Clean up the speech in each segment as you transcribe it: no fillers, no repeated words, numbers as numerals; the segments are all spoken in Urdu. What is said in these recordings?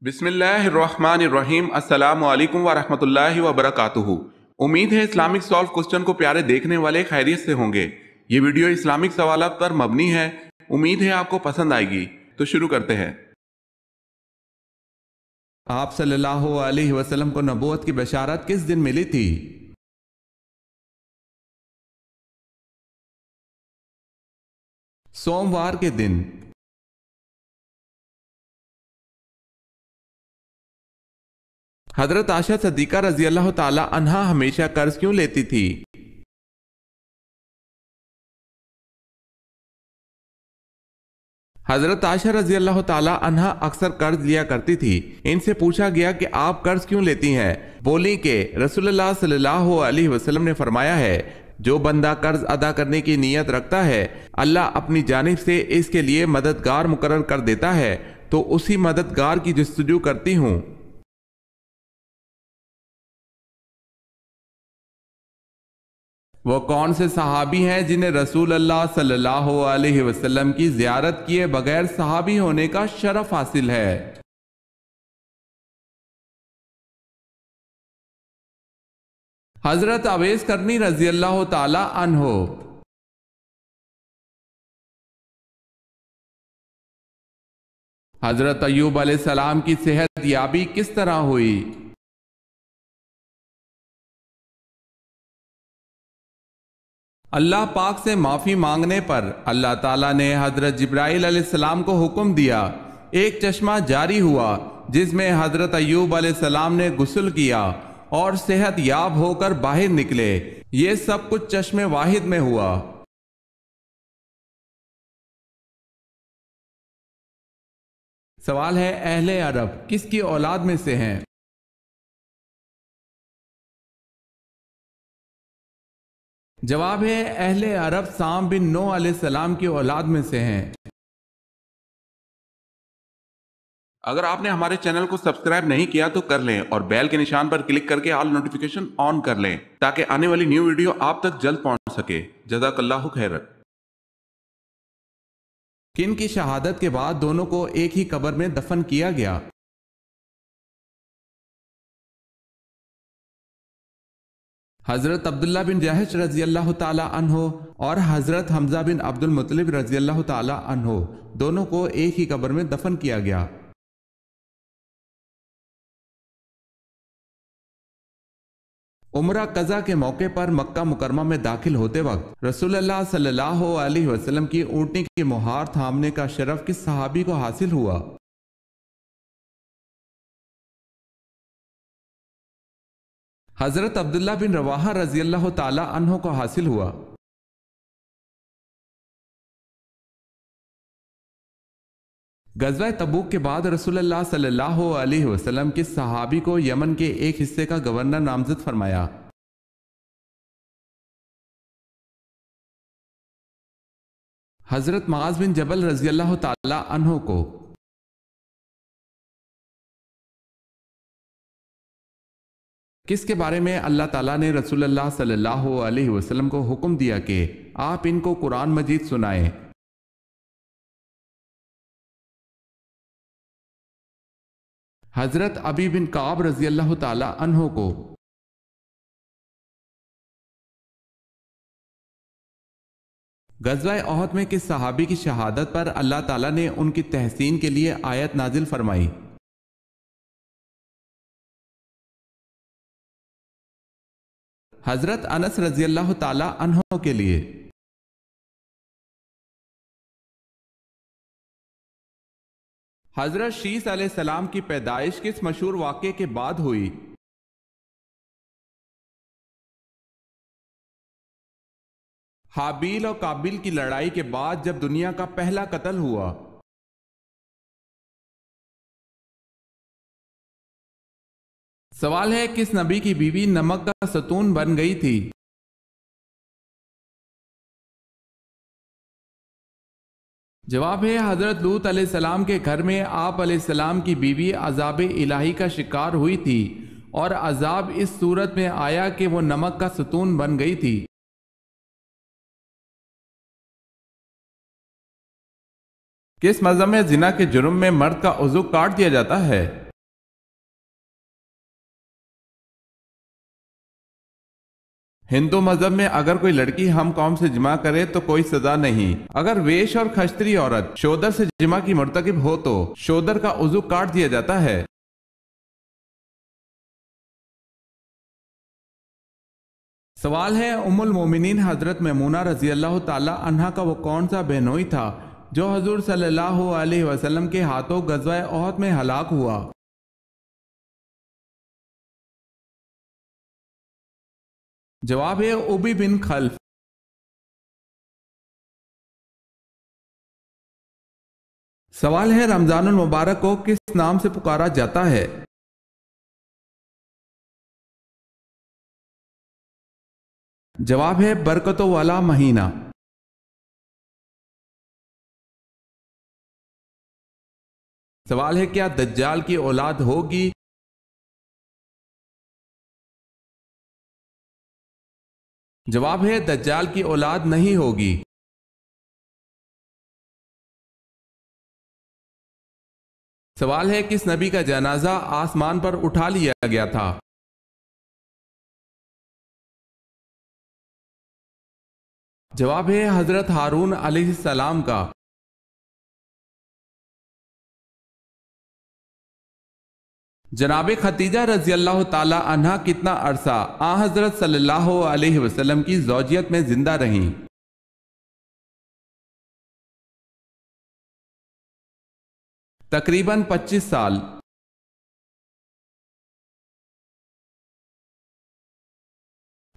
بسم اللہ الرحمن الرحیم۔ السلام علیکم ورحمۃ اللہ وبرکاتہ۔ امید ہے اسلامک سالو کوسچن کو پیارے دیکھنے والے خیریت سے ہوں گے۔ یہ ویڈیو اسلامک سوالات پر مبنی ہے۔ امید ہے آپ کو پسند آئے گی۔ تو شروع کرتے ہیں۔ آپ صلی اللہ علیہ وسلم کو نبوت کی بشارت کس دن ملی تھی؟ سوموار کے دن۔ حضرت عائشہ صدیقہ رضی اللہ تعالی عنہا ہمیشہ قرض کیوں لیتی تھی؟ حضرت عائشہ رضی اللہ تعالی عنہا اکثر قرض لیا کرتی تھی۔ ان سے پوچھا گیا کہ آپ قرض کیوں لیتی ہیں؟ بولی کہ رسول اللہ صلی اللہ علیہ وسلم نے فرمایا ہے، جو بندہ قرض ادا کرنے کی نیت رکھتا ہے، اللہ اپنی جانب سے اس کے لیے مددگار مقرر کر دیتا ہے، تو اسی مددگار کی جستجو کرتی ہوں۔ وہ کون سے صحابی ہیں جنہیں رسول اللہ صلی اللہ علیہ وسلم کی زیارت کیے بغیر صحابی ہونے کا شرف حاصل ہے؟ حضرت اویس کرنی رضی اللہ تعالی عنہ۔ حضرت ایوب علیہ السلام کی صحت یابی کس طرح ہوئی؟ اللہ پاک سے معافی مانگنے پر اللہ تعالیٰ نے حضرت جبرائیل علیہ السلام کو حکم دیا، ایک چشمہ جاری ہوا جس میں حضرت ایوب علیہ السلام نے غسل کیا اور صحت یاب ہو کر باہر نکلے۔ یہ سب کچھ چشمے واحد میں ہوا۔ سوال ہے، اہل عرب کس کی اولاد میں سے ہیں؟ جواب ہے، اہل عرب سام بن نوح علیہ السلام کی اولاد میں سے ہیں۔ اگر آپ نے ہمارے چینل کو سبسکرائب نہیں کیا تو کر لیں اور بیل کے نشان پر کلک کر کے آل نوٹیفیکیشن آن کر لیں تاکہ آنے والی نیو ویڈیو آپ تک جلد پہنچ سکے۔ جزاک اللہ خیر۔ کن کی شہادت کے بعد دونوں کو ایک ہی قبر میں دفن کیا گیا؟ حضرت عبداللہ بن جہش رضی اللہ تعالی عنہ اور حضرت حمزہ بن عبد المطلب رضی اللہ تعالی عنہ دونوں کو ایک ہی قبر میں دفن کیا گیا۔ عمرہ قضا کے موقع پر مکہ مکرمہ میں داخل ہوتے وقت رسول اللہ صلی اللہ علیہ وسلم کی اونٹنی کی مہار تھامنے کا شرف کس صحابی کو حاصل ہوا؟ حضرت عبداللہ بن رواحہ رضی اللہ تعالی عنہ کو حاصل ہوا۔ غزوہ تبوک کے بعد رسول اللہ صلی اللہ علیہ وسلم کس صحابی کو یمن کے ایک حصے کا گورنر نامزد فرمایا؟ حضرت معاذ بن جبل رضی اللہ تعالی عنہ کو۔ کس کے بارے میں اللہ تعالیٰ نے رسول اللہ صلی اللہ علیہ وسلم کو حکم دیا کہ آپ ان کو قرآن مجید سنائیں؟ حضرت ابی بن کعب رضی اللہ تعالی عنہ کو۔ غزوہ احد میں کس صحابی کی شہادت پر اللہ تعالیٰ نے ان کی تحسین کے لیے آیت نازل فرمائی؟ حضرت انس رضی اللہ تعالی عنہ کے لیے۔ حضرت شیس علیہ السلام کی پیدائش کس مشہور واقعے کے بعد ہوئی؟ حابیل اور قابیل کی لڑائی کے بعد جب دنیا کا پہلا قتل ہوا۔ سوال ہے، کس نبی کی بیوی نمک کا ستون بن گئی تھی؟ جواب ہے، حضرت لوط علیہ السلام کے گھر میں آپ علیہ السلام کی بیوی عذاب الہی کا شکار ہوئی تھی اور عذاب اس صورت میں آیا کہ وہ نمک کا ستون بن گئی تھی۔ کس مذہب میں زنا کے جرم میں مرد کا عضو کاٹ دیا جاتا ہے؟ ہندو مذہب میں اگر کوئی لڑکی ہم قوم سے جمع کرے تو کوئی سزا نہیں، اگر ویش اور کھشتری عورت شودر سے جمع کی مرتکب ہو تو شودر کا عضو کاٹ دیا جاتا ہے۔ سوال ہے، ام المومنین حضرت میمونہ رضی اللہ تعالی عنہا کا وہ کون سا بہنوئی تھا جو حضور صلی اللہ علیہ وسلم کے ہاتھوں غزوہ احد میں ہلاک ہوا؟ جواب ہے ابی بن خلف۔ سوال ہے، رمضان المبارک کو کس نام سے پکارا جاتا ہے؟ جواب ہے برکتوں والا مہینہ۔ سوال ہے، کیا دجال کی اولاد ہوگی؟ جواب ہے دجال کی اولاد نہیں ہوگی۔ سوال ہے، کس نبی کا جنازہ آسمان پر اٹھا لیا گیا تھا؟ جواب ہے حضرت ہارون علیہ السلام کا۔ جناب خدیجہ رضی اللہ تعالی عنہا کتنا عرصہ حضرت صلی اللہ علیہ وسلم کی زوجیت میں زندہ رہیں؟ تقریباً 25 سال۔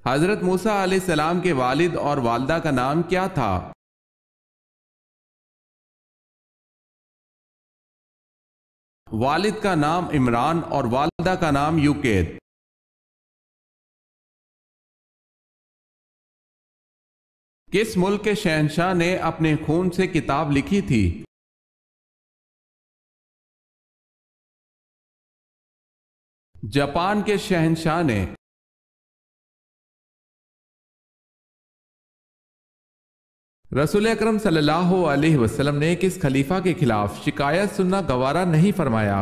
حضرت موسیٰ علیہ السلام کے والد اور والدہ کا نام کیا تھا؟ والد کا نام عمران اور والدہ کا نام یوکید۔ کس ملک کے شہنشاہ نے اپنے خون سے کتاب لکھی تھی؟ جاپان کے شہنشاہ نے۔ رسول اکرم صلی اللہ علیہ وسلم نے کس خلیفہ کے خلاف شکایت سننا گوارا نہیں فرمایا؟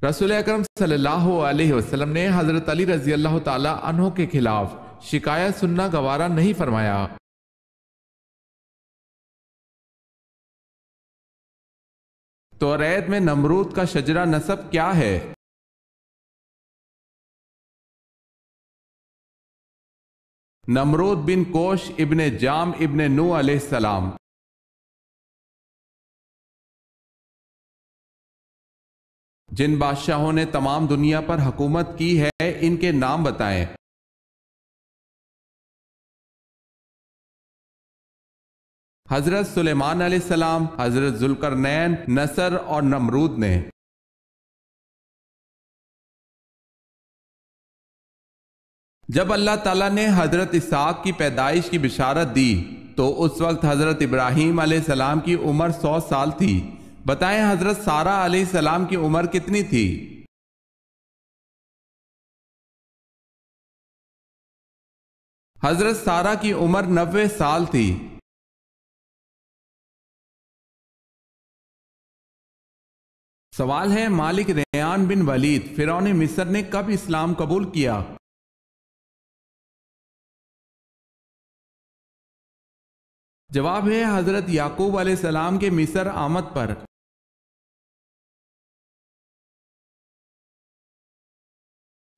رسول اکرم صلی اللہ علیہ وسلم نے حضرت علی رضی اللہ تعالی عنہ کے خلاف شکایت سننا گوارا نہیں فرمایا۔ توریت میں نمرود کا شجرہ نسب کیا ہے؟ نمرود بن کوش ابن جام ابن نو علیہ السلام۔ جن بادشاہوں نے تمام دنیا پر حکومت کی ہے ان کے نام بتائیں۔ حضرت سلیمان علیہ السلام، حضرت ذوالقرنین، نصر اور نمرود نے۔ جب اللہ تعالیٰ نے حضرت اسحاق کی پیدائش کی بشارت دی تو اس وقت حضرت ابراہیم علیہ السلام کی عمر 100 سال تھی۔ بتائیں حضرت سارہ علیہ السلام کی عمر کتنی تھی؟ حضرت سارہ کی عمر 90 سال تھی۔ سوال ہے، مالک ریان بن ولید فرعون مصر نے کب اسلام قبول کیا؟ جواب ہے حضرت یعقوب علیہ السلام کے مصر آمد پر۔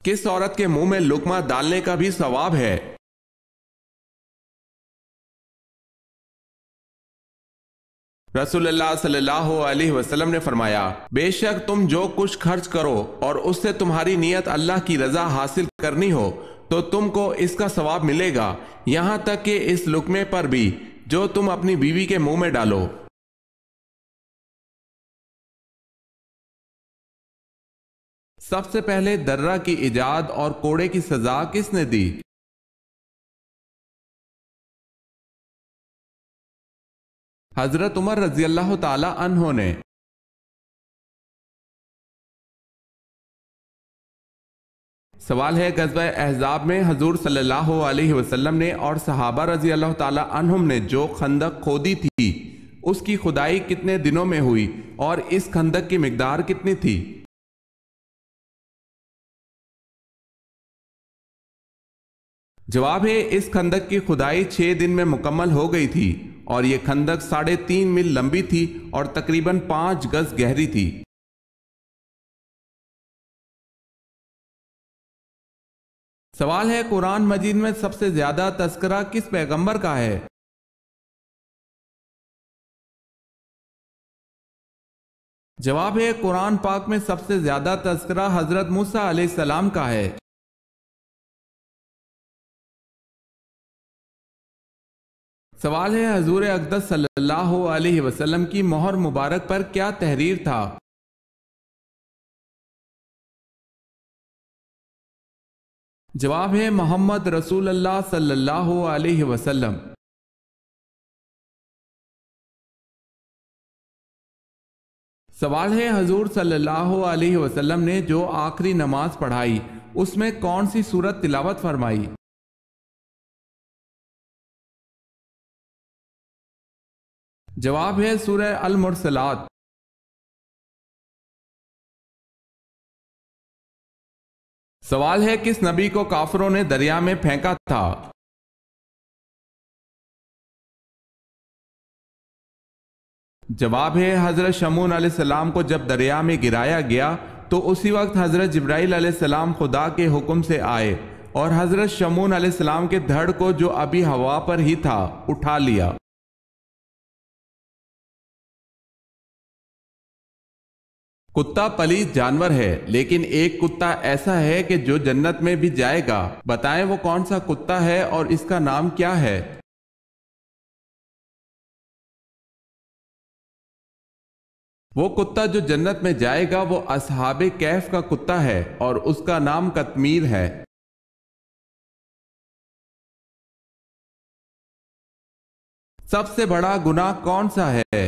کس عورت کے منہ میں لقمہ ڈالنے کا بھی ثواب ہے؟ رسول اللہ صلی اللہ علیہ وسلم نے فرمایا، بے شک تم جو کچھ خرچ کرو اور اس سے تمہاری نیت اللہ کی رضا حاصل کرنی ہو تو تم کو اس کا ثواب ملے گا، یہاں تک کہ اس لقمے پر بھی جو تم اپنی بیوی کے منہ میں ڈالو۔ سب سے پہلے درہ کی ایجاد اور کوڑے کی سزا کس نے دی؟ حضرت عمر رضی اللہ تعالی عنہ نے۔ سوال ہے، غزوہ احزاب میں حضور صلی اللہ علیہ وسلم نے اور صحابہ رضی اللہ تعالی عنہم نے جو خندق کھودی تھی اس کی کھدائی کتنے دنوں میں ہوئی اور اس خندق کی مقدار کتنی تھی؟ جواب ہے اس خندق کی کھدائی 6 دن میں مکمل ہو گئی تھی اور یہ خندق 3.5 میل لمبی تھی اور تقریباً 5 گز گہری تھی۔ سوال ہے قرآن مجید میں سب سے زیادہ تذکرہ کس پیغمبر کا ہے؟ جواب ہے قرآن پاک میں سب سے زیادہ تذکرہ حضرت موسیٰ علیہ السلام کا ہے۔ سوال ہے حضور اقدس صلی اللہ علیہ وسلم کی مہر مبارک پر کیا تحریر تھا؟ جواب ہے محمد رسول اللہ صلی اللہ علیہ وسلم۔ سوال ہے حضور صلی اللہ علیہ وسلم نے جو آخری نماز پڑھائی اس میں کون سی سورت تلاوت فرمائی؟ جواب ہے سورہ المرسلات۔ سوال ہے کس نبی کو کافروں نے دریا میں پھینکا تھا؟ جواب ہے حضرت شمعون علیہ السلام کو جب دریا میں گرایا گیا تو اسی وقت حضرت جبرائیل علیہ السلام خدا کے حکم سے آئے اور حضرت شمعون علیہ السلام کے دھڑ کو جو ابھی ہوا پر ہی تھا اٹھا لیا۔ کتا پلیت جانور ہے لیکن ایک کتا ایسا ہے کہ جو جنت میں بھی جائے گا، بتائیں وہ کون سا کتا ہے اور اس کا نام کیا ہے؟ وہ کتا جو جنت میں جائے گا وہ اصحاب کہف کا کتا ہے اور اس کا نام قطمیر ہے۔ سب سے بڑا گناہ کون سا ہے؟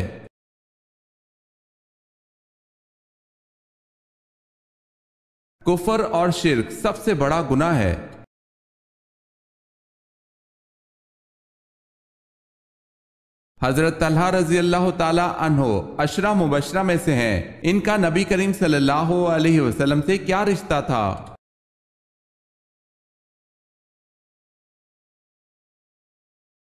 کفر اور شرک سب سے بڑا گناہ ہے۔ حضرت طلحہ رضی اللہ تعالی عنہ عشرہ مبشرہ میں سے ہیں، ان کا نبی کریم صلی اللہ علیہ وسلم سے کیا رشتہ تھا؟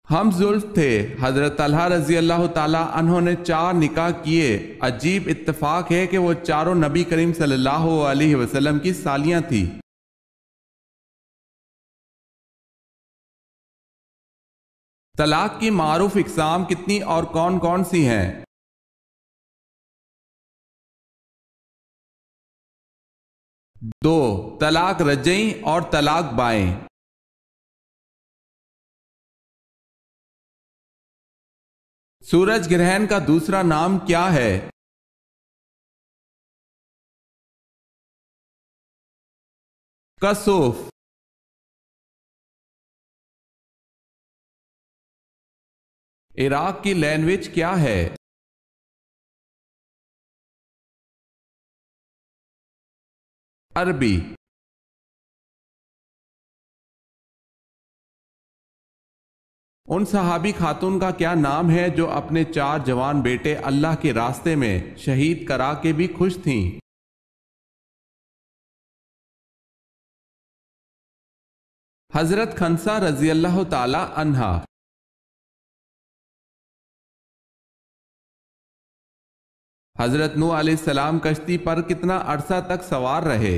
ہم زلف تھے۔ حضرت طلحہ رضی اللہ تعالی عنہ نے 4 نکاح کیے۔ عجیب اتفاق ہے کہ وہ چاروں نبی کریم صلی اللہ علیہ وسلم کی سالیاں تھیں۔ طلاق کی معروف اقسام کتنی اور کون کون سی ہیں؟ 2 طلاق رجعی اور طلاق بائیں۔ سورج گرہن کا دوسرا نام کیا ہے؟ کسوف۔ عراق کی لینگویج کیا ہے؟ عربی۔ ان صحابی خاتون کا کیا نام ہے جو اپنے 4 جوان بیٹے اللہ کے راستے میں شہید کرا کے بھی خوش تھیں؟ حضرت خنسا رضی اللہ تعالی عنہا۔ حضرت نوح علیہ السلام کشتی پر کتنا عرصہ تک سوار رہے؟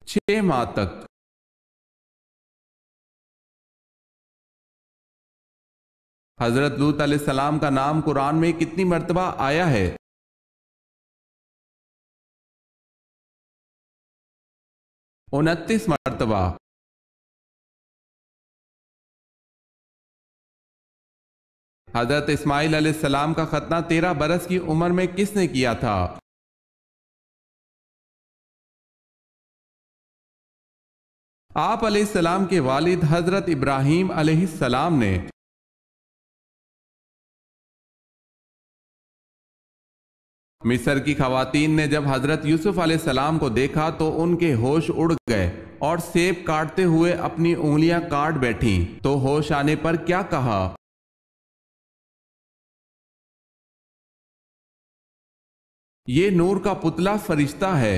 6 ماہ تک۔ حضرت لوط علیہ السلام کا نام قرآن میں کتنی مرتبہ آیا ہے؟ 29 مرتبہ۔ حضرت اسماعیل علیہ السلام کا ختنہ 13 برس کی عمر میں کس نے کیا تھا؟ آپ علیہ السلام کے والد حضرت ابراہیم علیہ السلام نے۔ مصر کی خواتین نے جب حضرت یوسف علیہ السلام کو دیکھا تو ان کے ہوش اڑ گئے اور سیب کاٹتے ہوئے اپنی انگلیاں کاٹ بیٹھیں تو ہوش آنے پر کیا کہا؟ یہ نور کا پتلا فرشتہ ہے۔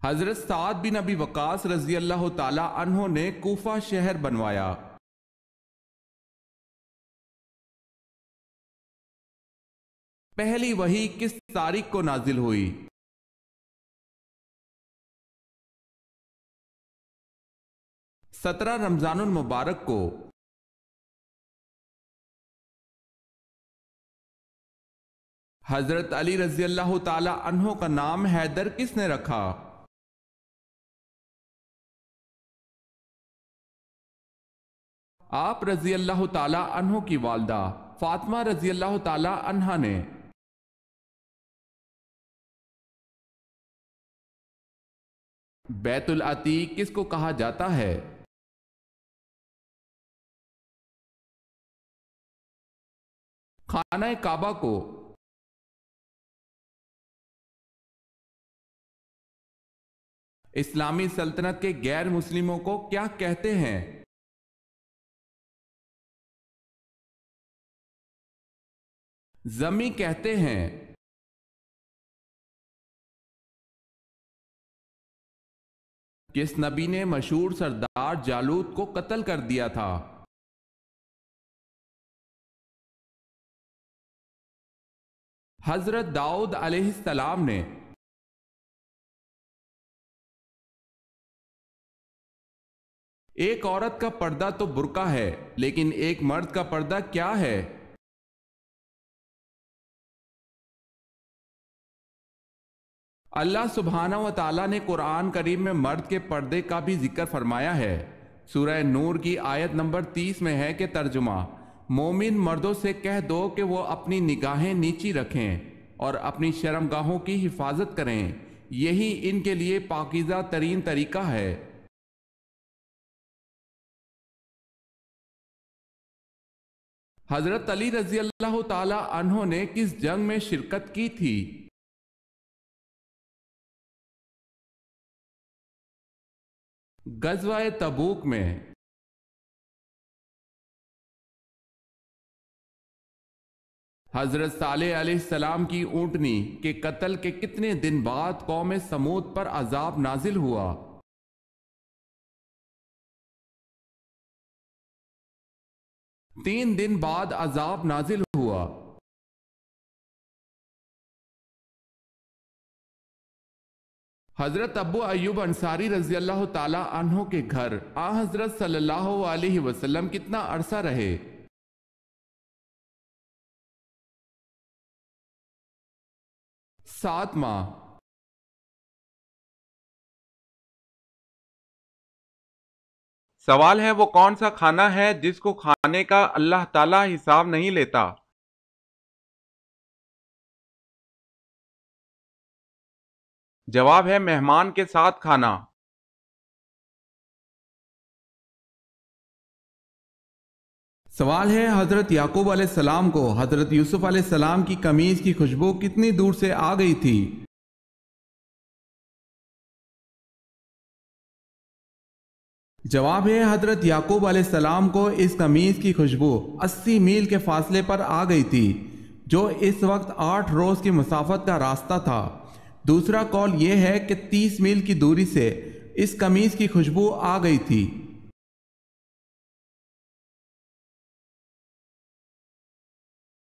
حضرت سعد بن ابی وقاص رضی اللہ تعالی عنہ نے کوفہ شہر بنوایا۔ پہلی وحی کس تاریخ کو نازل ہوئی؟ 17 رمضان المبارک کو۔ حضرت علی رضی اللہ تعالی عنہ کا نام حیدر کس نے رکھا؟ آپ رضی اللہ تعالی عنہ کی والدہ فاطمہ رضی اللہ تعالی عنہا نے۔ بیت العتیق کس کو کہا جاتا ہے؟ خانہ کعبہ کو۔ اسلامی سلطنت کے غیر مسلموں کو کیا کہتے ہیں؟ ذمی کہتے ہیں۔ کس نبی نے مشہور سردار جالوت کو قتل کر دیا تھا؟ حضرت داؤد علیہ السلام نے۔ ایک عورت کا پردہ تو برقع ہے، لیکن ایک مرد کا پردہ کیا ہے؟ اللہ سبحانہ و تعالیٰ نے قرآن کریم میں مرد کے پردے کا بھی ذکر فرمایا ہے۔ سورہ نور کی آیت نمبر 30 میں ہے کہ ترجمہ: مومن مردوں سے کہہ دو کہ وہ اپنی نگاہیں نیچی رکھیں اور اپنی شرمگاہوں کی حفاظت کریں، یہی ان کے لیے پاکیزہ ترین طریقہ ہے۔ حضرت علی رضی اللہ تعالی عنہ نے کس جنگ میں شرکت کی تھی؟ غزوہ تبوک میں۔ حضرت صالح علیہ السلام کی اونٹنی کے قتل کے کتنے دن بعد قوم سمود پر عذاب نازل ہوا؟ 3 دن بعد عذاب نازل ہوا۔ حضرت ابو ایوب انصاری رضی اللہ تعالی عنہ کے گھر حضرت صلی اللہ علیہ وسلم کتنا عرصہ رہے؟ 7 ماہ۔ سوال ہے وہ کون سا کھانا ہے جس کو کھانے کا اللہ تعالیٰ حساب نہیں لیتا؟ جواب ہے مہمان کے ساتھ کھانا۔ سوال ہے حضرت یعقوب علیہ السلام کو حضرت یوسف علیہ السلام کی قمیض کی خوشبو کتنی دور سے آ گئی تھی؟ جواب ہے حضرت یعقوب علیہ السلام کو اس قمیض کی خوشبو 80 میل کے فاصلے پر آ گئی تھی، جو اس وقت 8 روز کی مسافت کا راستہ تھا۔ دوسرا قول یہ ہے کہ 30 میل کی دوری سے اس قمیض کی خوشبو آ گئی تھی۔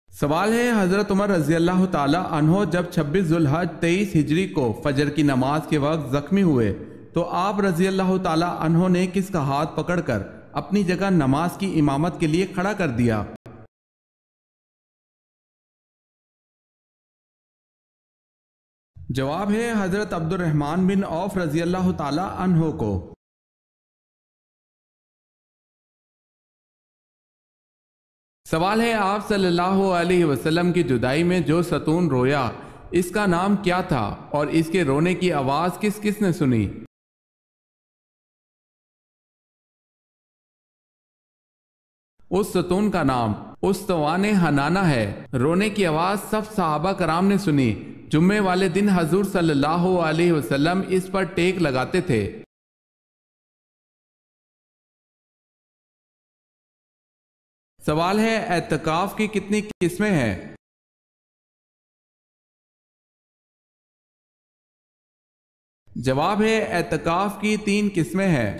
سوال ہے حضرت عمر رضی اللہ تعالی عنہ جب 26 ذو الحج 23 ہجری کو فجر کی نماز کے وقت زخمی ہوئے تو آپ رضی اللہ تعالی عنہ نے کس کا ہاتھ پکڑ کر اپنی جگہ نماز کی امامت کے لیے کھڑا کر دیا؟ جواب ہے حضرت عبد الرحمن بن عوف رضی اللہ تعالی عنہ کو۔ سوال ہے آپ صلی اللہ علیہ وسلم کی جدائی میں جو ستون رویا اس کا نام کیا تھا اور اس کے رونے کی آواز کس کس نے سنی؟ اس ستون کا نام استوان حنانہ ہے۔ رونے کی آواز سب صحابہ کرام نے سنی۔ جمعے والے دن حضور صلی اللہ علیہ وسلم اس پر ٹیک لگاتے تھے۔ سوال ہے اعتکاف کی کتنی قسمیں ہیں؟ جواب ہے اعتکاف کی 3 قسمیں ہیں۔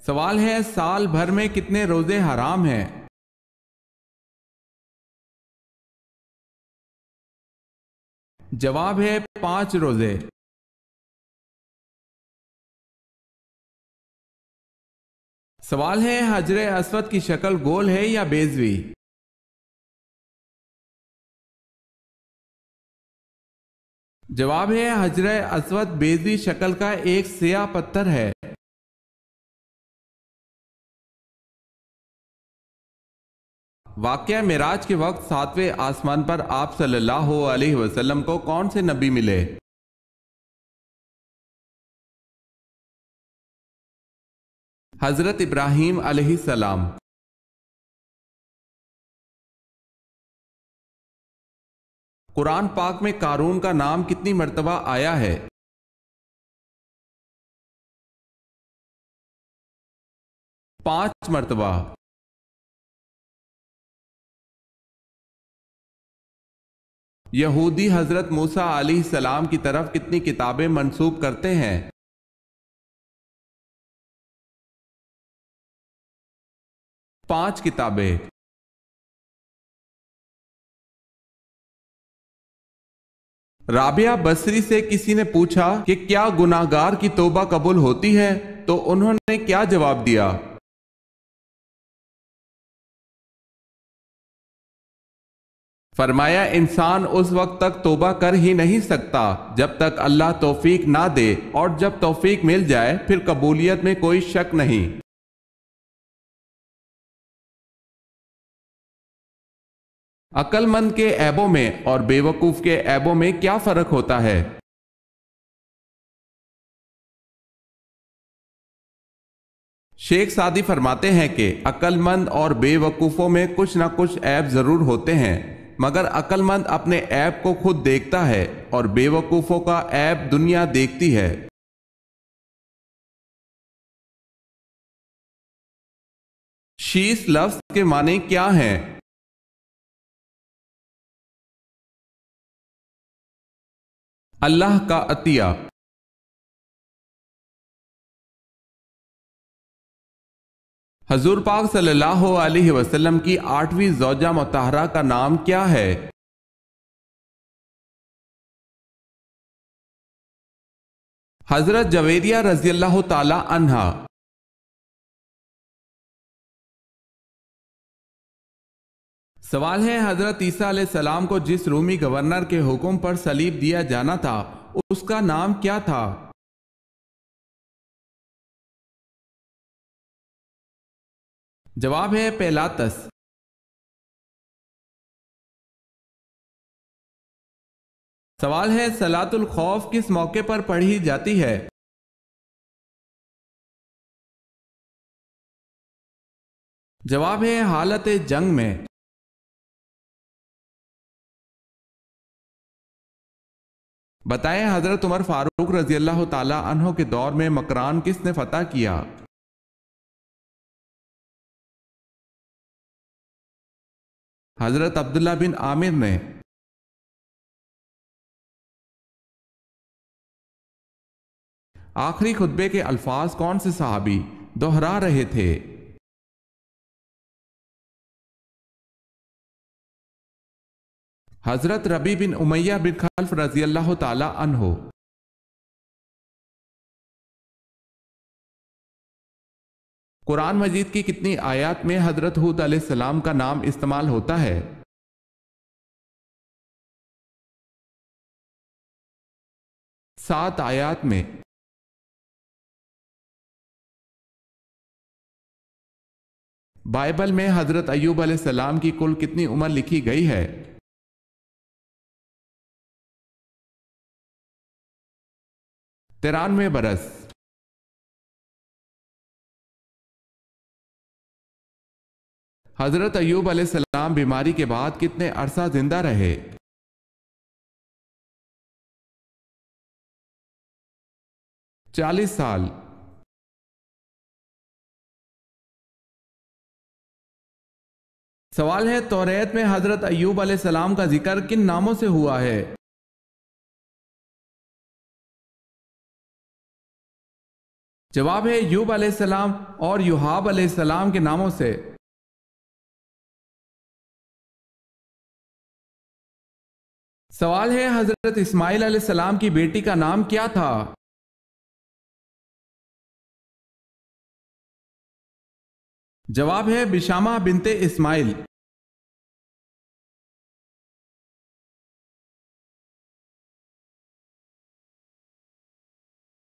سوال ہے سال بھر میں کتنے روزے حرام ہیں؟ جواب ہے 5 روزے۔ سوال ہے حجر اسود کی شکل گول ہے یا بیضوی؟ جواب ہے حجر اسود بیضوی شکل کا ایک سیاہ پتھر ہے۔ واقعہ معراج کے وقت 7ویں آسمان پر آپ صلی اللہ علیہ وسلم کو کون سے نبی ملے؟ حضرت ابراہیم علیہ السلام۔ قرآن پاک میں قارون کا نام کتنی مرتبہ آیا ہے؟ 5 مرتبہ۔ یہودی حضرت موسیٰ علیہ السلام کی طرف کتنی کتابیں منسوب کرتے ہیں؟ 5 کتابیں۔ رابعہ بصری سے کسی نے پوچھا کہ کیا گناہگار کی توبہ قبول ہوتی ہے تو انہوں نے کیا جواب دیا؟ فرمایا انسان اس وقت تک توبہ کر ہی نہیں سکتا جب تک اللہ توفیق نہ دے، اور جب توفیق مل جائے پھر قبولیت میں کوئی شک نہیں۔ عقل مند کے عیبوں میں اور بے وقوف کے عیبوں میں کیا فرق ہوتا ہے؟ شیخ سعدی فرماتے ہیں کہ عقل مند اور بے وقوفوں میں کچھ نہ کچھ عیب ضرور ہوتے ہیں، مگر عقل مند اپنے عیب کو خود دیکھتا ہے اور بے وقوفوں کا عیب دنیا دیکھتی ہے۔ شیش لفظ کے معنی کیا ہیں؟ اللہ کا عطیہ۔ حضور پاک صلی اللہ علیہ وسلم کی 8ویں زوجہ مطہرہ کا نام کیا ہے؟ حضرت جویریہ رضی اللہ تعالی عنہا۔ سوال ہے حضرت عیسیٰ علیہ السلام کو جس رومی گورنر کے حکم پر صلیب دیا جانا تھا اس کا نام کیا تھا؟ جواب ہے پیلاطس۔ سوال ہے صلاۃ الخوف کس موقع پر پڑھی جاتی ہے؟ جواب ہے حالت جنگ میں۔ بتائیں حضرت عمر فاروق رضی اللہ تعالی عنہ کے دور میں مکران کس نے فتح کیا؟ حضرت عبداللہ بن عامر نے۔ آخری خطبے کے الفاظ کون سے صحابی دہرا رہے تھے؟ حضرت ربیع بن امیہ بن خلف رضی اللہ تعالی عنہ۔ قرآن مجید کی کتنی آیات میں حضرت ہود علیہ السلام کا نام استعمال ہوتا ہے؟ 7 آیات میں۔ بائبل میں حضرت ایوب علیہ السلام کی کل کتنی عمر لکھی گئی ہے؟ 93 برس۔ حضرت ایوب علیہ السلام بیماری کے بعد کتنے عرصہ زندہ رہے؟ 40 سال۔ سوال ہے توریت میں حضرت ایوب علیہ السلام کا ذکر کن ناموں سے ہوا ہے؟ جواب ہے ایوب علیہ السلام اور یوحاب علیہ السلام کے ناموں سے۔ سوال ہے حضرت اسماعیل علیہ السلام کی بیٹی کا نام کیا تھا؟ جواب ہے بشامہ بنت اسماعیل۔